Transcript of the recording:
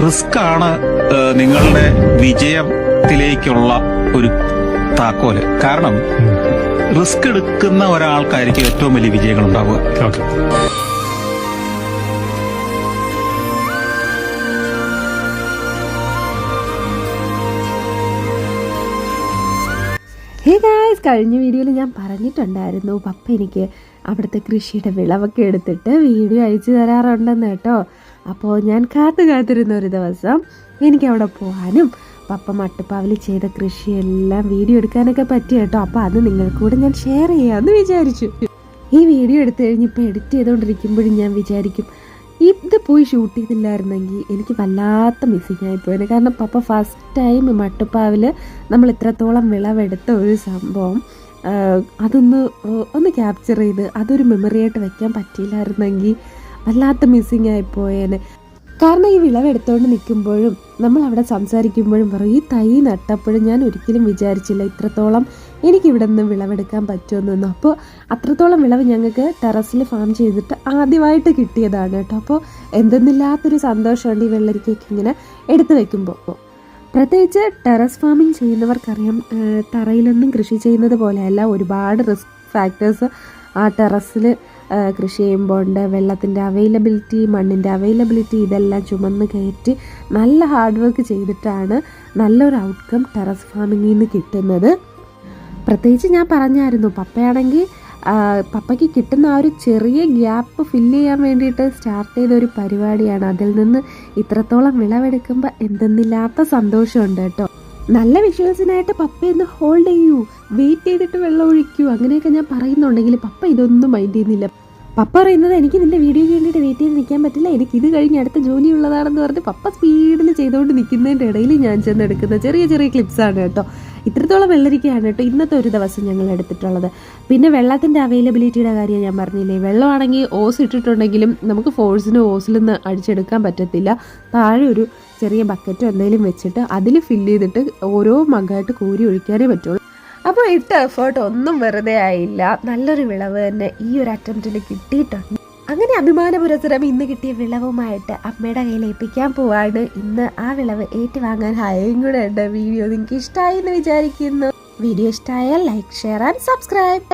Risk ആണ് നിങ്ങളുടെ വിജയത്തിലേക്കുള്ള ഒരു താക്കോല്. കാരണം റിസ്ക് എടുക്കുന്ന ഒരാൾക്കായിരിക്കും ഏറ്റവും വലിയ വിജയങ്ങൾ ഉണ്ടാവുക. ഹേ ഗായ്സ്, കഴിഞ്ഞ വീഡിയോയിൽ ഞാൻ പറഞ്ഞിട്ടുണ്ടായിരുന്നു പപ്പ എനിക്ക് അവിടുത്തെ കൃഷിയുടെ വിളവൊക്കെ എടുത്തിട്ട് വീഡിയോ അയച്ചു തരാറുണ്ടെന്ന് കേട്ടോ. അപ്പോൾ ഞാൻ കാത്തിരുന്ന ഒരു ദിവസം എനിക്ക് അവിടെ പോകാനും പപ്പ മട്ടുപ്പാവിൽ ചെയ്ത കൃഷിയെല്ലാം വീഡിയോ എടുക്കാനൊക്കെ പറ്റി കേട്ടോ. അപ്പോൾ അത് നിങ്ങൾക്കൂടെ ഞാൻ ഷെയർ ചെയ്യാമെന്ന് വിചാരിച്ചു. ഈ വീഡിയോ എടുത്തു കഴിഞ്ഞിപ്പോൾ എഡിറ്റ് ചെയ്തുകൊണ്ടിരിക്കുമ്പോഴും ഞാൻ വിചാരിക്കും ഇത് പോയി ഷൂട്ട് ചെയ്തില്ലായിരുന്നെങ്കിൽ എനിക്ക് വല്ലാത്ത മിസ്സിങ് ആയിപ്പോയത്. കാരണം പപ്പ ഫസ്റ്റ് ടൈം മട്ടുപ്പാവിൽ നമ്മൾ ഇത്രത്തോളം വിളവെടുത്ത ഒരു സംഭവം ഒന്ന് ക്യാപ്ചർ ചെയ്ത് അതൊരു മെമ്മറി ആയിട്ട് വെക്കാൻ പറ്റിയില്ലായിരുന്നെങ്കിൽ വല്ലാത്ത മിസ്സിങ് ആയിപ്പോയേനെ. കാരണം ഈ വിളവെടുത്തുകൊണ്ട് നിൽക്കുമ്പോഴും നമ്മൾ അവിടെ സംസാരിക്കുമ്പോഴും പറയും ഈ തൈ നട്ടപ്പോഴും ഞാൻ ഒരിക്കലും വിചാരിച്ചില്ല ഇത്രത്തോളം എനിക്കിവിടെ നിന്ന് വിളവെടുക്കാൻ പറ്റുമെന്നൊന്നും. അപ്പോൾ അത്രത്തോളം വിളവ് ഞങ്ങൾക്ക് ടെറസിൽ ഫാം ചെയ്തിട്ട് ആദ്യമായിട്ട് കിട്ടിയതാണ് കേട്ടോ. അപ്പോൾ എന്തെന്നില്ലാത്തൊരു സന്തോഷമുണ്ട് ഈ വെള്ളരിക്കയ്ക്ക് ഇങ്ങനെ എടുത്തു വെക്കുമ്പോൾ. പ്രത്യേകിച്ച് ടെറസ് ഫാമിങ് ചെയ്യുന്നവർക്കറിയാം, തറയിലൊന്നും കൃഷി ചെയ്യുന്നത് പോലെയല്ല. ഒരുപാട് റിസ്ക് ഫാക്ടേഴ്സ് ആ ടെറസിൽ കൃഷി ചെയ്യുമ്പോൾ ഉണ്ട്. വെള്ളത്തിൻ്റെ അവൈലബിലിറ്റി, മണ്ണിൻ്റെ അവൈലബിലിറ്റി, ഇതെല്ലാം ചുമന്ന് കയറ്റി നല്ല ഹാർഡ് വർക്ക് ചെയ്തിട്ടാണ് നല്ലൊരു ഔട്ട്കം ടെറസ് ഫാമിങ്ങിൽ നിന്ന് കിട്ടുന്നത്. പ്രത്യേകിച്ച് ഞാൻ പറഞ്ഞായിരുന്നു പപ്പയാണെങ്കിൽ പപ്പയ്ക്ക് കിട്ടുന്ന ആ ഒരു ചെറിയ ഗ്യാപ്പ് ഫില്ല് ചെയ്യാൻ വേണ്ടിയിട്ട് സ്റ്റാർട്ട് ചെയ്ത ഒരു പരിപാടിയാണ്. അതിൽ നിന്ന് ഇത്രത്തോളം വിളവെടുക്കുമ്പോൾ എന്തെന്നില്ലാത്ത സന്തോഷമുണ്ട് കേട്ടോ. നല്ല വിഷ്വൽസിനായിട്ട് പപ്പ ഒന്ന് ഹോൾഡ് ചെയ്യൂ, വെയിറ്റ് ചെയ്തിട്ട് വെള്ളം ഒഴിക്കൂ, അങ്ങനെയൊക്കെ ഞാൻ പറയുന്നുണ്ടെങ്കിൽ പപ്പ ഇതൊന്നും മൈൻഡ് ചെയ്യുന്നില്ല. പപ്പ പറയുന്നത് എനിക്ക് നിൻ്റെ വീഡിയോയ്ക്ക് വേണ്ടിയിട്ട് വെയിറ്റ് ചെയ്ത് നിൽക്കാൻ പറ്റില്ല, എനിക്ക് ഇത് കഴിഞ്ഞ് അടുത്ത ജോലി ഉള്ളതാണെന്ന് പറഞ്ഞ് പപ്പ സ്പീഡിൽ ചെയ്തുകൊണ്ട് നിൽക്കുന്നതിൻ്റെ ഇടയിൽ ഞാൻ ചെന്ന് എടുക്കുന്ന ചെറിയ ചെറിയ ക്ലിപ്സാണ് കേട്ടോ. ഇത്രത്തോളം വെള്ളരിക്കയാണ് കേട്ടോ ഇന്നത്തെ ഒരു ദിവസം ഞങ്ങൾ എടുത്തിട്ടുള്ളത്. പിന്നെ വെള്ളത്തിൻ്റെ അവൈലബിലിറ്റിയുടെ കാര്യം ഞാൻ പറഞ്ഞില്ലേ, വെള്ളമാണെങ്കിൽ ഓസ് ഇട്ടിട്ടുണ്ടെങ്കിലും നമുക്ക് ഫോഴ്സിന് ഓസിൽ നിന്ന് അടിച്ചെടുക്കാൻ പറ്റത്തില്ല. താഴെ ഒരു ചെറിയ ബക്കറ്റോ എന്തെങ്കിലും വെച്ചിട്ട് അതിൽ ഫില്ല് ചെയ്തിട്ട് ഓരോ മഗ്ഗായിട്ട് കോരി ഒഴിക്കാനേ പറ്റുള്ളൂ. അപ്പോൾ ഇട്ട എഫേർട്ട് ഒന്നും വെറുതെ ആയില്ല. നല്ലൊരു വിളവ് തന്നെ ഈ ഒരു അറ്റംപ്റ്റിൽ കിട്ടിയിട്ടുണ്ട്. അങ്ങനെ അഭിമാനപുരസരം ഇന്ന് കിട്ടിയ വിളവുമായിട്ട് അമ്മയുടെ കയ്യിൽ ഏൽപ്പിക്കാൻ പോവാണ്. ഇന്ന് ആ വിളവ് ഏറ്റുവാങ്ങാൻ ഹായും കൂടെ ഉണ്ട്. വീഡിയോ നിങ്ങൾക്ക് ഇഷ്ടമായി എന്ന് വിചാരിക്കുന്നു. വീഡിയോ ഇഷ്ടമായാൽ ലൈക്ക്, ഷെയർ ആൻഡ് സബ്സ്ക്രൈബ്.